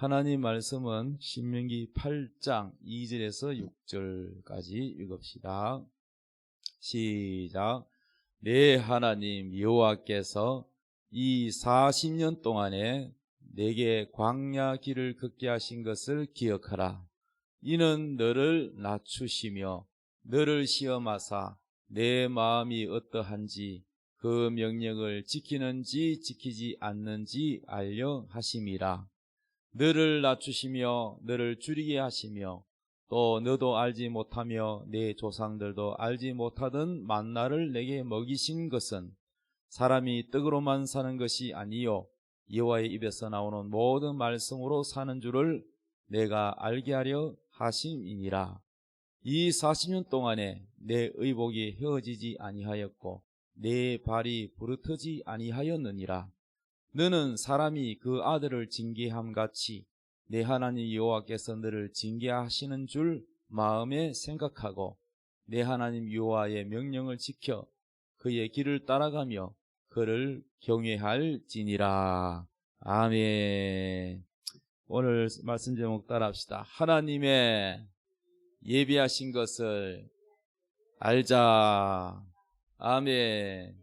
하나님 말씀은 신명기 8장 2절에서 6절까지 읽읍시다. 시작. 내 하나님 여호와께서 이 40년 동안에 내게 광야 길을 걷게 하신 것을 기억하라. 이는 너를 낮추시며 너를 시험하사 내 마음이 어떠한지 그 명령을 지키는지 지키지 않는지 알려 하심이라. 너를 낮추시며 너를 줄이게 하시며 또 너도 알지 못하며 내 조상들도 알지 못하던 만나를 내게 먹이신 것은 사람이 떡으로만 사는 것이 아니요 여호와의 입에서 나오는 모든 말씀으로 사는 줄을 내가 알게 하려 하심이니라. 이 40년 동안에 내 의복이 헤어지지 아니하였고 내 발이 부르트지 아니하였느니라. 너는 사람이 그 아들을 징계함 같이 내 하나님 여호와께서 너를 징계하시는 줄 마음에 생각하고 내 하나님 여호와의 명령을 지켜 그의 길을 따라가며 그를 경외할지니라. 아멘. 오늘 말씀 제목 따라합시다. 하나님의 예비하신 것을 알자. 아멘.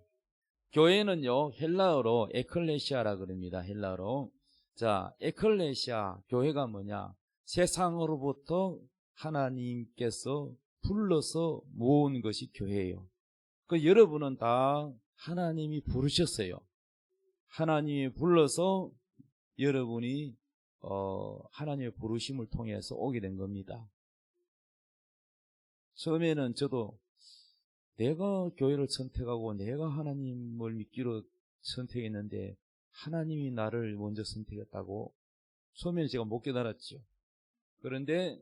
교회는요 헬라어로 에클레시아라 그럽니다. 헬라어로. 자, 에클레시아 교회가 뭐냐? 세상으로부터 하나님께서 불러서 모은 것이 교회예요. 그 여러분은 다 하나님이 부르셨어요. 하나님이 불러서 여러분이 하나님의 부르심을 통해서 오게 된 겁니다. 처음에는 저도 내가 교회를 선택하고 내가 하나님을 믿기로 선택했는데 하나님이 나를 먼저 선택했다고 처음에는 제가 못 깨달았죠. 그런데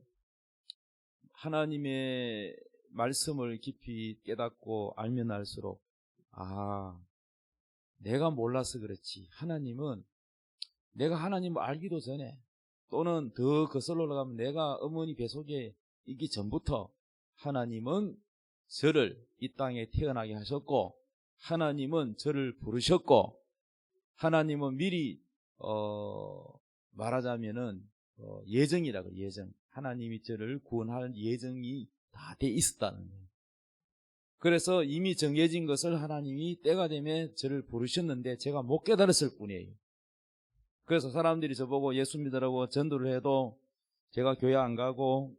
하나님의 말씀을 깊이 깨닫고 알면 알수록 내가 몰라서 그렇지. 하나님은 내가 하나님을 알기도 전에 또는 더 거슬러 올라가면 내가 어머니 뱃속에 있기 전부터 하나님은 저를 이 땅에 태어나게 하셨고 하나님은 저를 부르셨고 하나님은 미리 말하자면은 예정이라고. 예정. 하나님이 저를 구원할 예정이 다 돼 있었다는 거예요. 그래서 이미 정해진 것을 하나님이 때가 되면 저를 부르셨는데 제가 못 깨달았을 뿐이에요. 그래서 사람들이 저보고 예수 믿으라고 전도를 해도 제가 교회 안 가고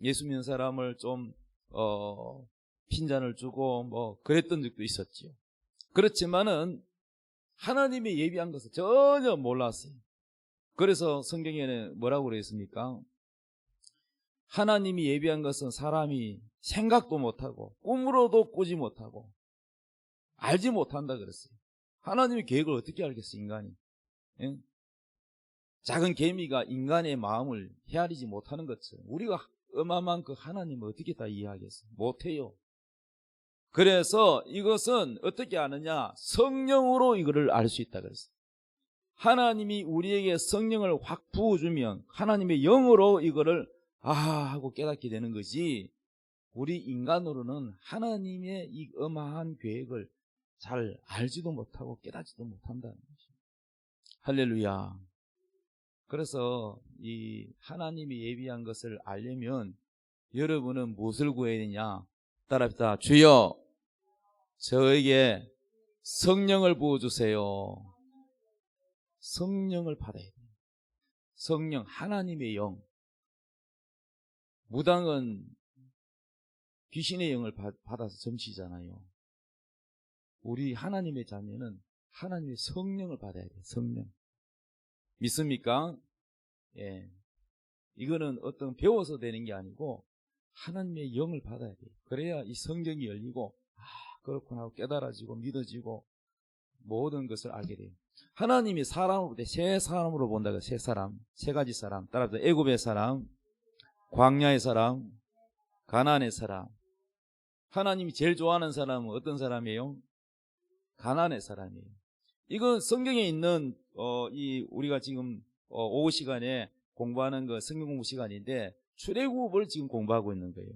예수 믿는 사람을 좀 핀잔을 주고 뭐 그랬던 적도 있었지요. 그렇지만은 하나님이 예비한 것을 전혀 몰랐어요. 그래서 성경에는 뭐라고 그랬습니까? 하나님이 예비한 것은 사람이 생각도 못하고 꿈으로도 꾸지 못하고 알지 못한다 그랬어요. 하나님의 계획을 어떻게 알겠어요, 인간이? 예? 작은 개미가 인간의 마음을 헤아리지 못하는 것처럼 우리가 어마어마한 그 하나님을 어떻게 다 이해하겠어요? 못해요. 그래서 이것은 어떻게 아느냐? 성령으로 이거를 알 수 있다 그랬어요. 하나님이 우리에게 성령을 확 부어주면 하나님의 영으로 이거를 하고 깨닫게 되는 거지, 우리 인간으로는 하나님의 이 어마한 계획을 잘 알지도 못하고 깨닫지도 못한다는 거죠. 할렐루야. 그래서 이 하나님이 예비한 것을 알려면 여러분은 무엇을 구해야 되냐? 따라합시다. 주여, 저에게 성령을 부어주세요. 성령을 받아야 돼요. 성령, 하나님의 영. 무당은 귀신의 영을 받아서 점치잖아요. 우리 하나님의 자녀는 하나님의 성령을 받아야 돼요. 성령. 믿습니까? 예. 이거는 어떤 배워서 되는 게 아니고 하나님의 영을 받아야 돼요. 그래야 이 성경이 열리고 그렇구나 하고 깨달아지고 믿어지고 모든 것을 알게 돼요. 하나님이 사람을 볼 때 세 사람으로 본다고. 세 사람, 세 가지 사람. 따라서 애굽의 사람, 광야의 사람, 가나안의 사람. 하나님이 제일 좋아하는 사람은 어떤 사람이에요? 가나안의 사람이에요. 이건 성경에 있는 우리가 지금 오후 시간에 공부하는 거 성경 공부 시간인데 출애굽을 지금 공부하고 있는 거예요.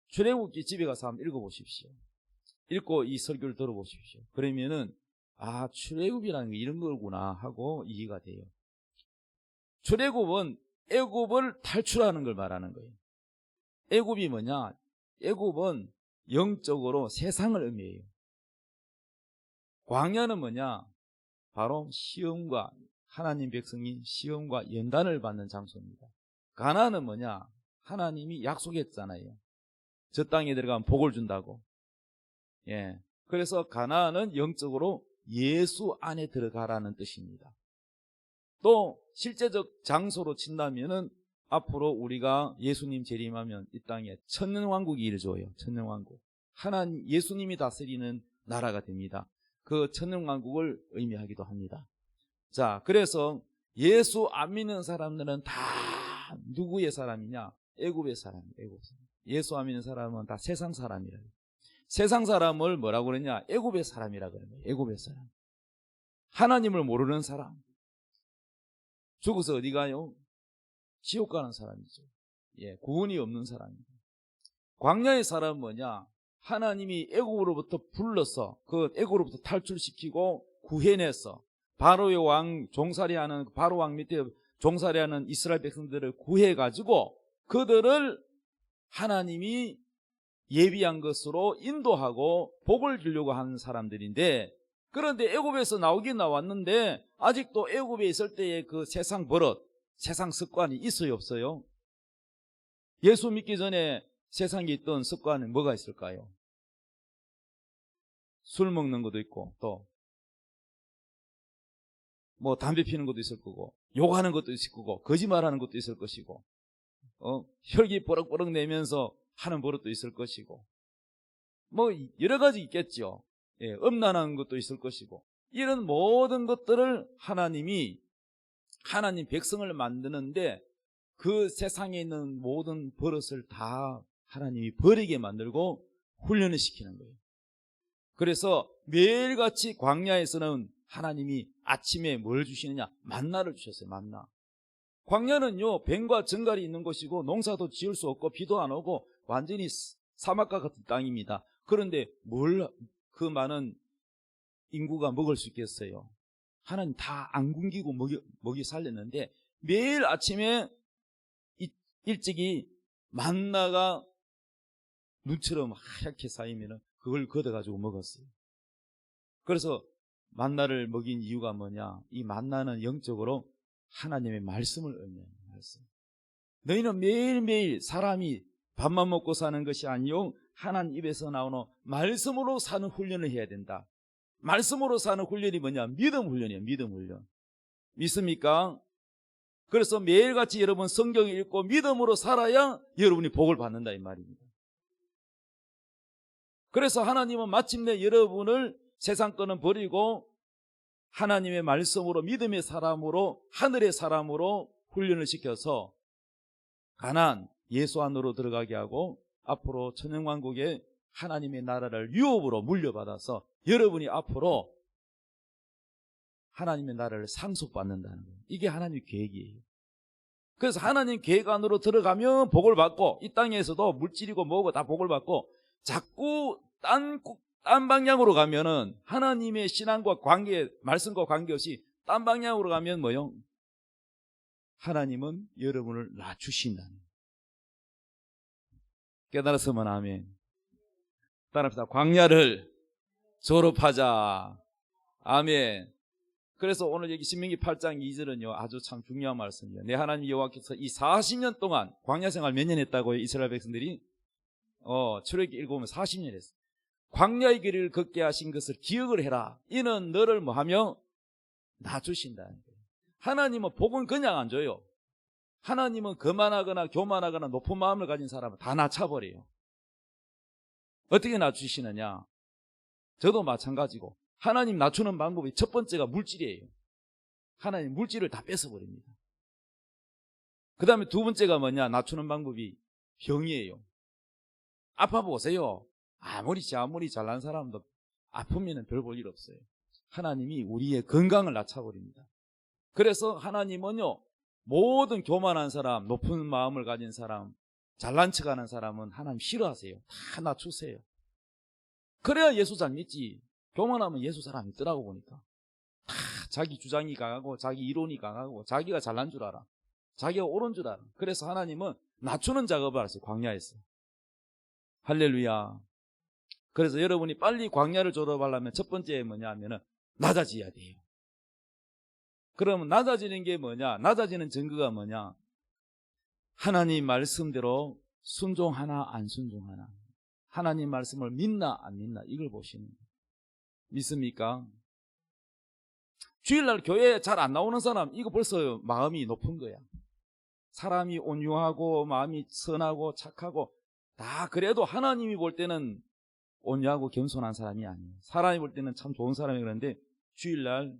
출애굽기 집에 가서 한번 읽어보십시오. 읽고 이 설교를 들어보십시오. 그러면은 출애굽이라는 게 이런 거구나 하고 이해가 돼요. 출애굽은 애굽을 탈출하는 걸 말하는 거예요. 애굽이 뭐냐? 애굽은 영적으로 세상을 의미해요. 광야는 뭐냐? 바로 시험과 하나님 백성이 시험과 연단을 받는 장소입니다. 가나안은 뭐냐? 하나님이 약속했잖아요. 저 땅에 들어가면 복을 준다고. 예. 그래서 가나안은 영적으로 예수 안에 들어가라는 뜻입니다. 또 실제적 장소로 친다면은 앞으로 우리가 예수님 재림하면 이 땅에 천년왕국이 이루어져요. 천년왕국. 하나님 예수님이 다스리는 나라가 됩니다. 그 천년왕국을 의미하기도 합니다. 자, 그래서 예수 안 믿는 사람들은 다 누구의 사람이냐? 애굽의 사람이에요. 애굽 사람. 예수 안 믿는 사람은 다 세상 사람이라고. 세상 사람을 뭐라고 그러냐? 애굽의 사람이라고 그래요. 애굽의 사람. 하나님을 모르는 사람. 죽어서 어디 가요? 지옥 가는 사람이죠. 예, 구원이 없는 사람입니다. 광야의 사람은 뭐냐? 하나님이 애굽으로부터 불러서 그 애굽으로부터 탈출시키고 구해내서 바로의 왕 종살이하는 바로 왕 밑에 종살이하는 이스라엘 백성들을 구해가지고 그들을 하나님이 예비한 것으로 인도하고 복을 주려고 하는 사람들인데, 그런데 애굽에서 나오긴 나왔는데 아직도 애굽에 있을 때의 그 세상 버릇, 세상 습관이 있어요, 없어요? 예수 믿기 전에 세상에 있던 습관은 뭐가 있을까요? 술 먹는 것도 있고, 또 뭐 담배 피는 것도 있을 거고, 욕하는 것도 있을 거고, 거짓말하는 것도 있을 것이고, 혈기 뽀럭뽀럭 내면서 하는 버릇도 있을 것이고, 뭐 여러 가지 있겠죠. 예, 음란한 것도 있을 것이고, 이런 모든 것들을 하나님이 하나님 백성을 만드는데 그 세상에 있는 모든 버릇을 다 하나님이 버리게 만들고 훈련을 시키는 거예요. 그래서 매일같이 광야에서는 하나님이 아침에 뭘 주시느냐? 만나를 주셨어요. 만나. 광야는요, 뱀과 정갈이 있는 곳이고 농사도 지을 수 없고 비도 안 오고 완전히 사막과 같은 땅입니다. 그런데 뭘 그 많은 인구가 먹을 수 있겠어요? 하나님 다 안 굶기고 먹이 살렸는데 매일 아침에 일찍이 만나가 눈처럼 하얗게 쌓이면 그걸 걷어가지고 먹었어요. 그래서 만나를 먹인 이유가 뭐냐? 이 만나는 영적으로 하나님의 말씀을 의미해요. 말씀. 너희는 매일매일 사람이 밥만 먹고 사는 것이 아니요 하나님 입에서 나오는 말씀으로 사는 훈련을 해야 된다. 말씀으로 사는 훈련이 뭐냐? 믿음 훈련이에요. 믿음 훈련. 믿습니까? 그래서 매일같이 여러분 성경을 읽고 믿음으로 살아야 여러분이 복을 받는다 이 말입니다. 그래서 하나님은 마침내 여러분을 세상 거는 버리고 하나님의 말씀으로 믿음의 사람으로 하늘의 사람으로 훈련을 시켜서 가나안 예수 안으로 들어가게 하고 앞으로 천년왕국에 하나님의 나라를 유업으로 물려받아서 여러분이 앞으로 하나님의 나라를 상속받는다는 거예요. 이게 하나님의 계획이에요. 그래서 하나님 계획 안으로 들어가면 복을 받고 이 땅에서도 물질이고 뭐고 다 복을 받고, 자꾸 딴 방향으로 가면은 하나님의 신앙과 관계, 말씀과 관계없이 딴 방향으로 가면 뭐요? 하나님은 여러분을 낮추신다는 거예요. 깨달았으면 아멘. 따라합시다. 광야를 졸업하자. 아멘. 그래서 오늘 여기 신명기 8장 2절은요 아주 참 중요한 말씀이에요. 내 하나님 여호와께서 이 40년 동안 광야 생활 몇 년 했다고요? 이스라엘 백성들이 출애굽기 읽어보면 40년 했어요. 광야의 길을 걷게 하신 것을 기억을 해라. 이는 너를 뭐하며 낮추신다는 거예요. 하나님은 복은 그냥 안 줘요. 하나님은 거만하거나 교만하거나 높은 마음을 가진 사람은 다 낮춰버려요. 어떻게 낮추시느냐? 저도 마찬가지고 하나님 낮추는 방법이 첫 번째가 물질이에요. 하나님 물질을 다 뺏어버립니다. 그 다음에 두 번째가 뭐냐? 낮추는 방법이 병이에요. 아파보세요. 아무리 잘난 사람도 아프면 별 볼 일 없어요. 하나님이 우리의 건강을 낮춰버립니다. 그래서 하나님은요 모든 교만한 사람, 높은 마음을 가진 사람, 잘난 척하는 사람은 하나님 싫어하세요. 다 낮추세요. 그래야 예수 잘 믿지. 교만하면 예수 잘 안 믿더라고 보니까. 다 자기 주장이 강하고 자기 이론이 강하고 자기가 잘난 줄 알아. 자기가 옳은 줄 알아. 그래서 하나님은 낮추는 작업을 하세요. 광야에서. 할렐루야. 그래서 여러분이 빨리 광야를 졸업하려면 첫 번째 뭐냐면은 낮아져야 돼요. 그러면 낮아지는 게 뭐냐? 낮아지는 증거가 뭐냐? 하나님 말씀대로 순종하나 안 순종하나, 하나님 말씀을 믿나 안 믿나, 이걸 보시는 거예요. 믿습니까? 주일날 교회에 잘 안 나오는 사람, 이거 벌써 마음이 높은 거야. 사람이 온유하고 마음이 선하고 착하고 다 그래도 하나님이 볼 때는 온유하고 겸손한 사람이 아니에요. 사람이 볼 때는 참 좋은 사람이. 그런데 주일날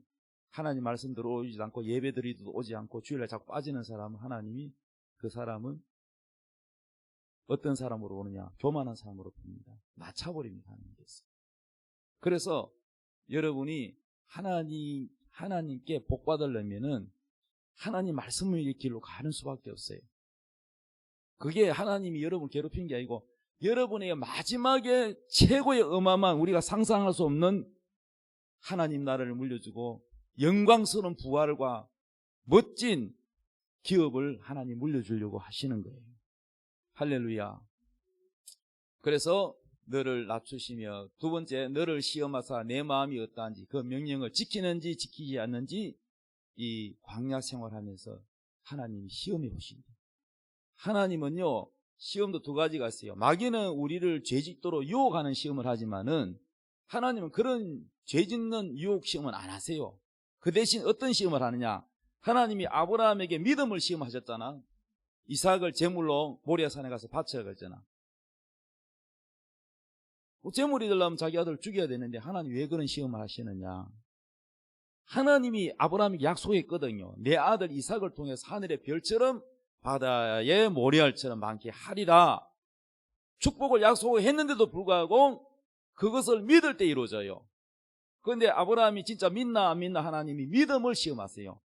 하나님 말씀 들어오지 않고 예배 드리도 오지 않고 주일날 자꾸 빠지는 사람은 하나님이 그 사람은 어떤 사람으로 오느냐? 교만한 사람으로 봅니다. 낮춰버립니다. 하나님께서. 그래서 여러분이 하나님께 복 받으려면은 하나님 말씀의 길로 가는 수밖에 없어요. 그게 하나님이 여러분 괴롭힌 게 아니고 여러분에게 마지막에 최고의 어마어마한, 우리가 상상할 수 없는 하나님 나라를 물려주고 영광스러운 부활과 멋진 기업을 하나님 물려주려고 하시는 거예요. 할렐루야. 그래서 너를 낮추시며, 두 번째, 너를 시험하사 내 마음이 어떠한지 그 명령을 지키는지 지키지 않는지 이 광야 생활하면서 하나님이 시험해 보십니다. 하나님은요, 시험도 두 가지가 있어요. 마귀는 우리를 죄짓도록 유혹하는 시험을 하지만은 하나님은 그런 죄짓는 유혹 시험은 안 하세요. 그 대신 어떤 시험을 하느냐? 하나님이 아브라함에게 믿음을 시험하셨잖아. 이삭을 제물로 모리아산에 가서 바쳐야 그랬잖아. 제물이 되려면 자기 아들을 죽여야 되는데 하나님 왜 그런 시험을 하시느냐? 하나님이 아브라함에게 약속했거든요. 내 아들 이삭을 통해서 하늘의 별처럼 바다의 모래알처럼 많게 하리라. 축복을 약속했는데도 불구하고 그것을 믿을 때 이루어져요. 그런데 아브라함이 진짜 믿나 안 믿나 하나님이 믿음을 시험하세요.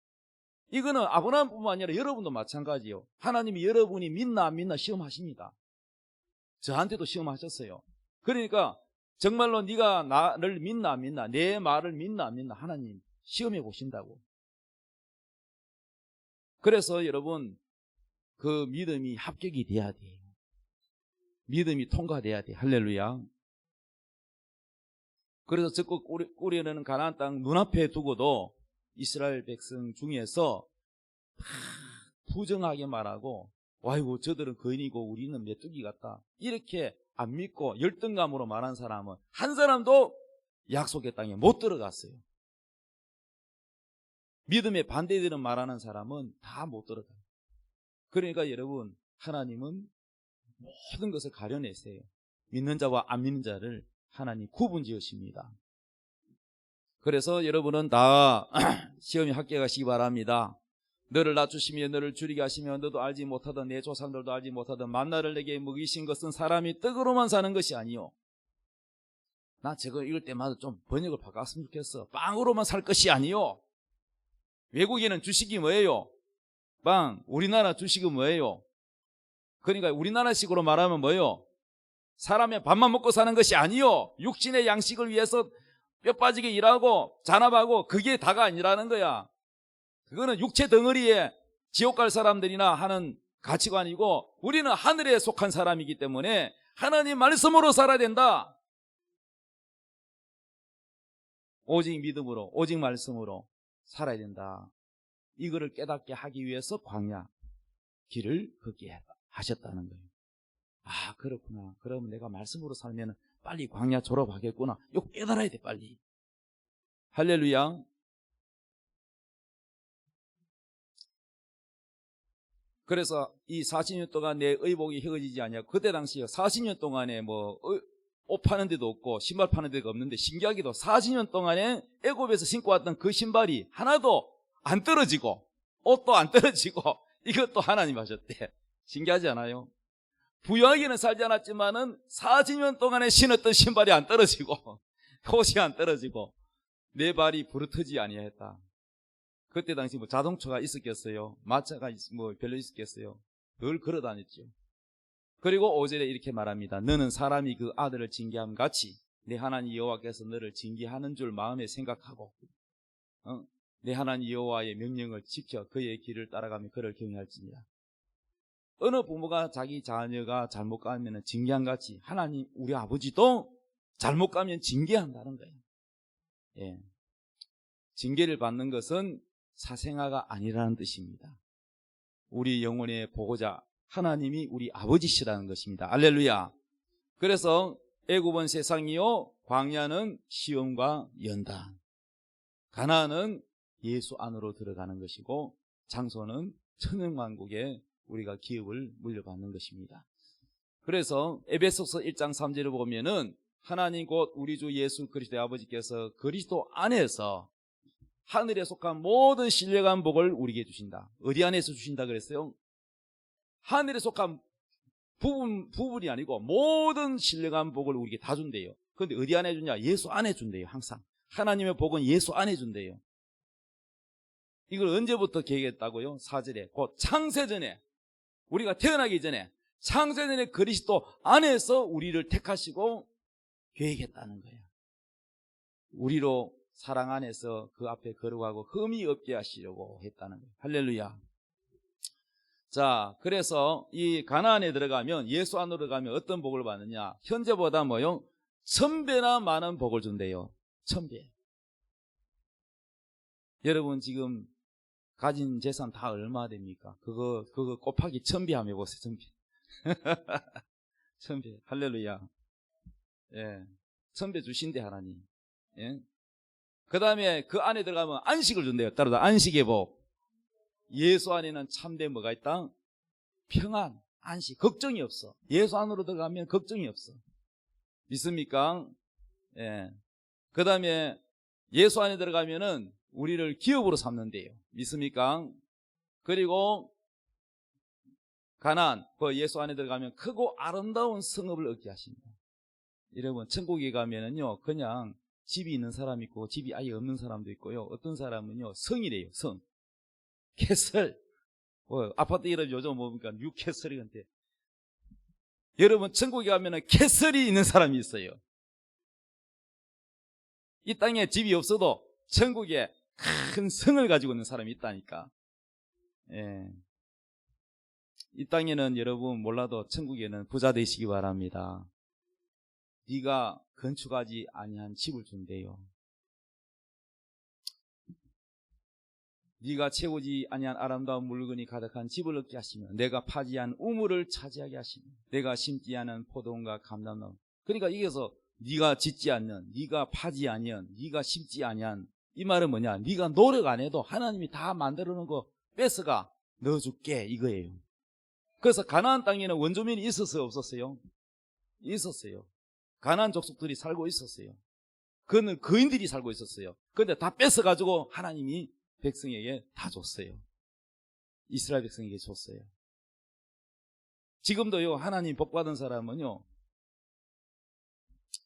이거는 아브라함뿐만 아니라 여러분도 마찬가지예요. 하나님이 여러분이 믿나 안 믿나 시험하십니다. 저한테도 시험하셨어요. 그러니까 정말로 네가 나를 믿나 안 믿나, 내 말을 믿나 안 믿나 하나님 시험해 보신다고. 그래서 여러분 그 믿음이 합격이 돼야 돼요. 믿음이 통과돼야 돼. 할렐루야. 그래서 적국 꾸려내는 가나안 땅 눈앞에 두고도 이스라엘 백성 중에서 부정하게 말하고, 아이고 저들은 거인이고 우리는 메뚜기 같다, 이렇게 안 믿고 열등감으로 말한 사람은 한 사람도 약속의 땅에 못 들어갔어요. 믿음에 반대되는 말하는 사람은 다 못 들어가요. 그러니까 여러분, 하나님은 모든 것을 가려내세요. 믿는 자와 안 믿는 자를 하나님 구분 지으십니다. 그래서 여러분은 다 시험에 합격하시기 바랍니다. 너를 낮추시며 너를 줄이게 하시며 너도 알지 못하던 내 조상들도 알지 못하던 만나를 내게 먹이신 것은 사람이 떡으로만 사는 것이 아니요. 나 저거 읽을 때마다 좀 번역을 바꿨으면 좋겠어. 빵으로만 살 것이 아니요. 외국에는 주식이 뭐예요? 빵. 우리나라 주식은 뭐예요? 그러니까 우리나라식으로 말하면 뭐예요? 사람의 밥만 먹고 사는 것이 아니요. 육신의 양식을 위해서 뼈 빠지게 일하고 잔압하고, 그게 다가 아니라는 거야. 그거는 육체 덩어리에 지옥 갈 사람들이나 하는 가치관이고, 우리는 하늘에 속한 사람이기 때문에 하나님 말씀으로 살아야 된다. 오직 믿음으로, 오직 말씀으로 살아야 된다. 이거를 깨닫게 하기 위해서 광야 길을 걷게 하셨다는 거예요. 아, 그렇구나. 그러면 내가 말씀으로 살면 빨리 광야 졸업하겠구나. 이거 깨달아야 돼, 빨리. 할렐루야. 그래서 이 40년 동안 내 의복이 휘어지지 않냐고. 그때 당시에 40년 동안에 옷 파는 데도 없고 신발 파는 데가 없는데, 신기하게도 40년 동안에 애굽에서 신고 왔던 그 신발이 하나도 안 떨어지고 옷도 안 떨어지고 이것도 하나님 하셨대. 신기하지 않아요? 부유하게는 살지 않았지만은 40년 동안에 신었던 신발이 안 떨어지고 옷이 안 떨어지고 내 발이 부르트지 아니했다. 그때 당시 뭐 자동차가 있었겠어요? 마차가 뭐 별로 있었겠어요? 늘 걸어 다녔죠. 그리고 5절에 이렇게 말합니다. 너는 사람이 그 아들을 징계함 같이 내 하나님 여호와께서 너를 징계하는 줄 마음에 생각하고, 내 하나님 여호와의 명령을 지켜 그의 길을 따라가며 그를 경외할지니라. 어느 부모가 자기 자녀가 잘못 가면 징계한 같이 하나님 우리 아버지도 잘못 가면 징계한다는 거예요. 예. 징계를 받는 것은 사생아가 아니라는 뜻입니다. 우리 영혼의 보호자 하나님이 우리 아버지시라는 것입니다. 할렐루야. 그래서 애굽은 세상이요 광야는 시험과 연단, 가나안은 예수 안으로 들어가는 것이고 장소는 천연왕국에 우리가 기업을 물려받는 것입니다. 그래서 에베소서 1장 3절을 보면은 하나님 곧 우리 주 예수 그리스도의 아버지께서 그리스도 안에서 하늘에 속한 모든 신령한 복을 우리에게 주신다. 어디 안에서 주신다 그랬어요? 하늘에 속한 부분이 아니고 모든 신령한 복을 우리에게 다 준대요. 그런데 어디 안에 주냐? 예수 안에 준대요. 항상 하나님의 복은 예수 안에 준대요. 이걸 언제부터 계획했다고요? 4절에 곧 창세전에, 우리가 태어나기 전에 창세전에 그리스도 안에서 우리를 택하시고 계획했다는 거예요. 우리로 사랑 안에서 그 앞에 걸어가고 흠이 없게 하시려고 했다는 거예요. 할렐루야. 자, 그래서 이 가나안에 들어가면, 예수 안으로 들어가면 어떤 복을 받느냐? 현재보다 뭐요? 1000배나 많은 복을 준대요. 1000배. 여러분 지금 가진 재산 다 얼마 됩니까? 그거 곱하기 1000배 하면 해보세요. 1000배. 1000배. 할렐루야. 예. 1000배 주신대 하나님. 예. 그 다음에 그 안에 들어가면 안식을 준대요. 따라서 안식의 복. 예수 안에는 참된 뭐가 있다? 평안, 안식, 걱정이 없어. 예수 안으로 들어가면 걱정이 없어. 믿습니까? 예. 그 다음에 예수 안에 들어가면은 우리를 기업으로 삼는데요. 믿습니까? 그리고 가나안, 그 예수 안에 들어가면 크고 아름다운 성읍을 얻게 하십니다. 여러분 천국에 가면은요 그냥 집이 있는 사람이 있고 집이 아예 없는 사람도 있고요. 어떤 사람은요 성이래요. 성. 캐슬. 아파트 이름 요즘 뭡니까? 뉴캐슬이한테. 여러분 천국에 가면은 캐슬이 있는 사람이 있어요. 이 땅에 집이 없어도 천국에 큰 성을 가지고 있는 사람이 있다니까. 예. 이 땅에는 여러분 몰라도 천국에는 부자 되시기 바랍니다. 네가 건축하지 아니한 집을 준대요. 네가 채우지 아니한 아름다운 물건이 가득한 집을 얻게 하시며 내가 파지 않은 우물을 차지하게 하시며 내가 심지 않은 포도원과 감람나무. 그러니까 이게서 네가 짓지 않는, 네가 파지 아니한, 네가 심지 아니한, 이 말은 뭐냐? 네가 노력 안 해도 하나님이 다 만들어 놓은 거 뺏어가 넣어줄게 이거예요. 그래서 가나안 땅에는 원주민이 있었어요? 없었어요? 있었어요. 가나안 족속들이 살고 있었어요. 그는 거인들이 살고 있었어요. 그런데 다 뺏어가지고 하나님이 백성에게 다 줬어요. 이스라엘 백성에게 줬어요. 지금도요 하나님 복받은 사람은요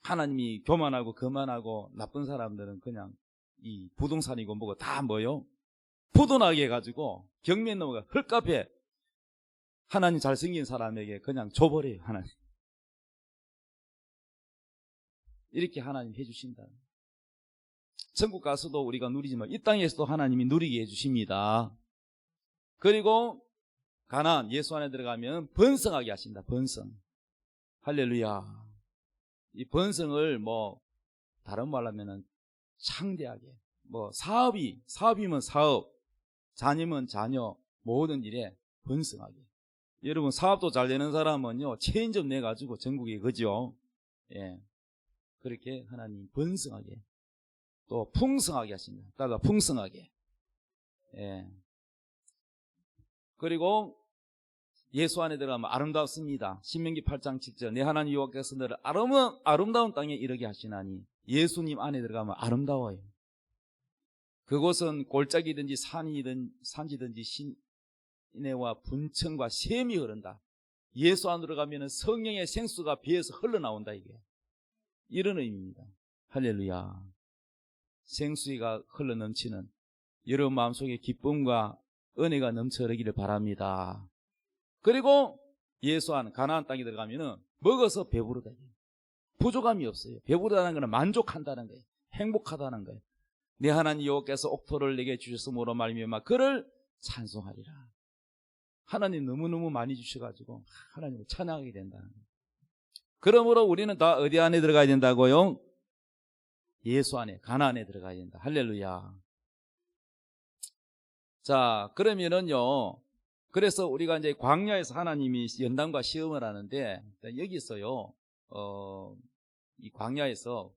하나님이 교만하고 거만하고 나쁜 사람들은 그냥 이 부동산이고 뭐고 다 뭐요 포도나게 해가지고 경매에 넘어가 헐값에 하나님 잘생긴 사람에게 그냥 줘버려요. 하나님 이렇게 하나님 해주신다. 천국 가서도 우리가 누리지만 이 땅에서도 하나님이 누리게 해주십니다. 그리고 가나안 예수 안에 들어가면 번성하게 하신다. 번성. 할렐루야. 이 번성을 뭐 다른 말로 하면은 창대하게, 뭐 사업이면 사업, 자녀면 자녀, 모든 일에 번성하게. 여러분 사업도 잘 되는 사람은요 체인점 내가지고 전국에 그죠? 예. 그렇게 하나님 번성하게 또 풍성하게 하십니다. 따라 풍성하게. 예. 그리고 예수 안에 들어가면 아름답습니다. 신명기 8장 7절 내 하나님 여호와께서 너를 아름다운 땅에 이르게 하시나니 예수님 안에 들어가면 아름다워요. 그곳은 골짜기든지 산지든지 시내와 분천과 샘이 흐른다. 예수 안으로 가면 성령의 생수가 배에서 흘러나온다. 이게 이런 의미입니다. 할렐루야. 생수가 흘러넘치는 여러분 마음속에 기쁨과 은혜가 넘쳐 흐르기를 바랍니다. 그리고 예수 안 가나안 땅에 들어가면은 먹어서 배부르다. 부족함이 없어요. 배부르다는 것은 만족한다는 거예요. 행복하다는 거예요. 내 하나님 여호와께서 옥토를 내게 주셨으므로 말미암아 그를 찬송하리라. 하나님 너무너무 많이 주셔가지고 하나님을 찬양하게 된다는 거예요. 그러므로 우리는 다 어디 안에 들어가야 된다고요? 예수 안에, 가나안 안에 들어가야 된다. 할렐루야. 자, 그러면은요, 그래서 우리가 이제 광야에서 하나님이 연단과 시험을 하는데, 여기서요, 이 광야에서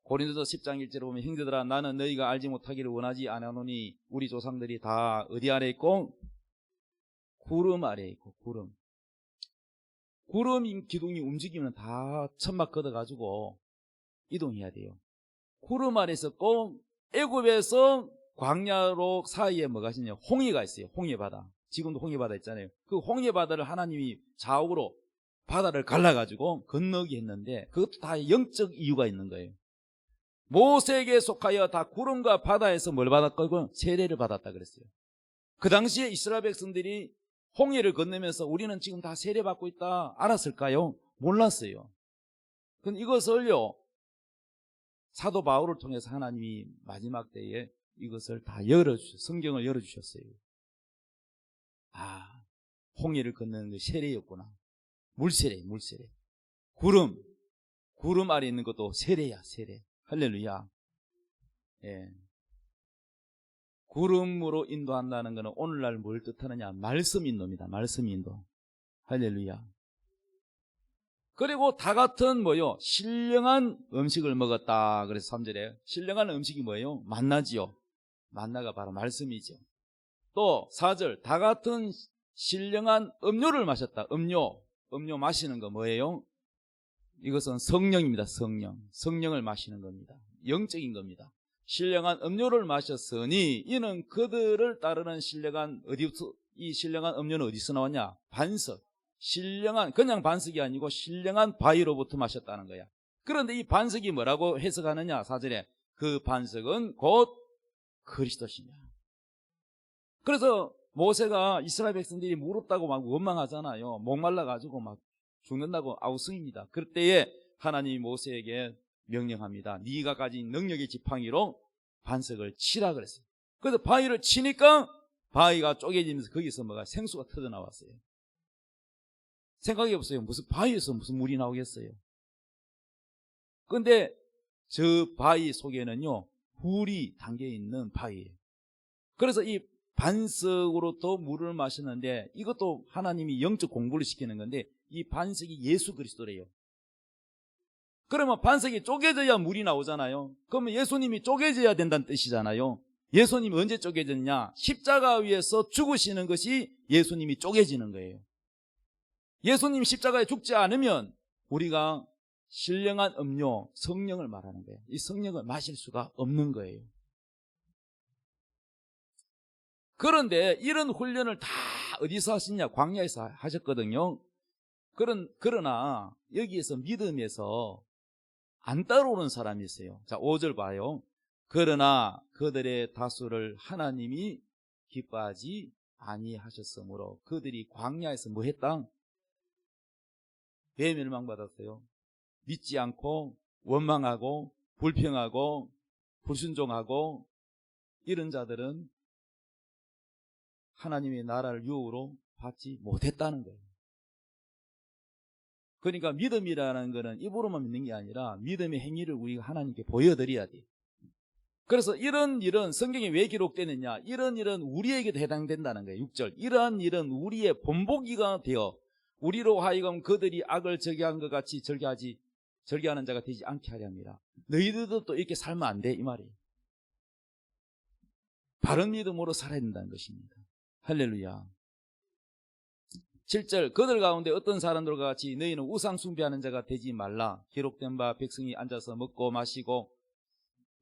고린도서 10장 1절에 보면, 형제들아 나는 너희가 알지 못하기를 원하지 않으노니 우리 조상들이 다 어디 아래 있고? 구름 아래 있고, 구름. 구름 기둥이 움직이면 다 천막 걷어가지고 이동해야 돼요. 구름 아래 있었고, 애굽에서 광야로 사이에 뭐가 있냐? 홍해가 있어요. 홍해바다. 지금도 홍해바다 있잖아요. 그 홍해바다를 하나님이 좌우로 바다를 갈라가지고 건너게 했는데, 그것도 다 영적 이유가 있는 거예요. 모세에게 속하여 다 구름과 바다에서 뭘 받았고? 세례를 받았다 그랬어요. 그 당시에 이스라엘 백성들이 홍해를 건너면서 우리는 지금 다 세례받고 있다 알았을까요? 몰랐어요. 근데 이것을요, 사도 바울을 통해서 하나님이 마지막 때에 이것을 다 열어주셨어요. 성경을 열어주셨어요. 아, 홍해를 건너는 게 세례였구나. 물세례, 물세례. 구름 아래 있는 것도 세례야, 세례. 할렐루야. 예. 구름으로 인도한다는 것은 오늘날 뭘 뜻하느냐? 말씀 인도입니다. 말씀 인도. 할렐루야. 그리고 다 같은 뭐요? 신령한 음식을 먹었다. 그래서 3절에 신령한 음식이 뭐예요? 만나지요. 만나가 바로 말씀이죠. 또 4절 다 같은 신령한 음료를 마셨다. 음료 마시는 거 뭐예요? 이것은 성령입니다. 성령을 마시는 겁니다. 영적인 겁니다. 신령한 음료를 마셨으니 이는 그들을 따르는 신령한, 어디부터 이 신령한 음료는 어디서 나왔냐? 반석. 신령한, 그냥 반석이 아니고 신령한 바위로부터 마셨다는 거야. 그런데 이 반석이 뭐라고 해석하느냐? 4절에 그 반석은 곧 그리스도시냐. 그래서 모세가 이스라엘 백성들이 무릎다고 막 원망하잖아요. 목말라가지고 막 죽는다고 아우성입니다. 그럴 때에 하나님이 모세에게 명령합니다. 네가 가진 능력의 지팡이로 반석을 치라 그랬어요. 그래서 바위를 치니까 바위가 쪼개지면서 거기서 뭐가 생수가 터져 나왔어요. 생각해 보세요. 무슨 바위에서 무슨 물이 나오겠어요? 근데 저 바위 속에는요, 불이 담겨 있는 바위예요. 그래서 이 반석으로부터 물을 마시는데, 이것도 하나님이 영적 공부를 시키는 건데, 이 반석이 예수 그리스도래요. 그러면 반석이 쪼개져야 물이 나오잖아요. 그러면 예수님이 쪼개져야 된다는 뜻이잖아요. 예수님이 언제 쪼개졌냐? 십자가 위에서 죽으시는 것이 예수님이 쪼개지는 거예요. 예수님이 십자가에 죽지 않으면 우리가 신령한 음료, 성령을 말하는 거예요. 이 성령을 마실 수가 없는 거예요. 그런데 이런 훈련을 다 어디서 하시냐? 광야에서 하셨거든요. 그러나 여기에서 믿음에서 안 따라오는 사람이 있어요. 자, 5절 봐요. 그러나 그들의 다수를 하나님이 기뻐하지 아니하셨으므로 그들이 광야에서 뭐 했다? 왜 멸망받았어요? 믿지 않고 원망하고 불평하고 불순종하고 이런 자들은 하나님의 나라를 유업으로 받지 못했다는 거예요. 그러니까 믿음이라는 것은 입으로만 믿는 게 아니라 믿음의 행위를 우리가 하나님께 보여드려야 돼. 그래서 이런 일은 성경에 왜 기록되느냐? 이런 일은 우리에게도 해당된다는 거예요. 6절. 이러한 일은 우리의 본보기가 되어 우리로 하여금 그들이 악을 저기한 것 같이 절개하는 자가 되지 않게 하려 합니다. 너희들도 또 이렇게 살면 안 돼, 이 말이에요. 바른 믿음으로 살아야 된다는 것입니다. 할렐루야. 7절 그들 가운데 어떤 사람들과 같이 너희는 우상 숭배하는 자가 되지 말라. 기록된 바 백성이 앉아서 먹고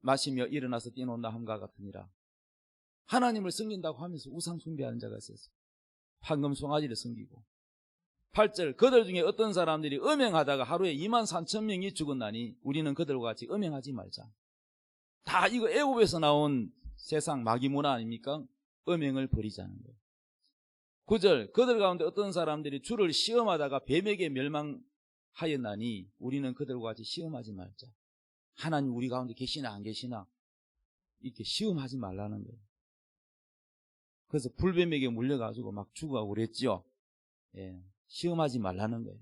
마시며 일어나서 뛰어논다 함과 같으니라. 하나님을 섬긴다고 하면서 우상 숭배하는 자가 있었어요. 황금 송아지를 섬기고. 8절 그들 중에 어떤 사람들이 음행하다가 하루에 23,000명이 죽었나니 우리는 그들과 같이 음행하지 말자. 다 이거 애굽에서 나온 세상 마귀 문화 아닙니까? 음행을 버리자는 거예요. 9절 그들 가운데 어떤 사람들이 주를 시험하다가 뱀에게 멸망하였나니 우리는 그들과 같이 시험하지 말자. 하나님 우리 가운데 계시나 안 계시나? 이렇게 시험하지 말라는 거예요. 그래서 불뱀에게 물려가지고 막 죽어가고 그랬지요. 예, 시험하지 말라는 거예요.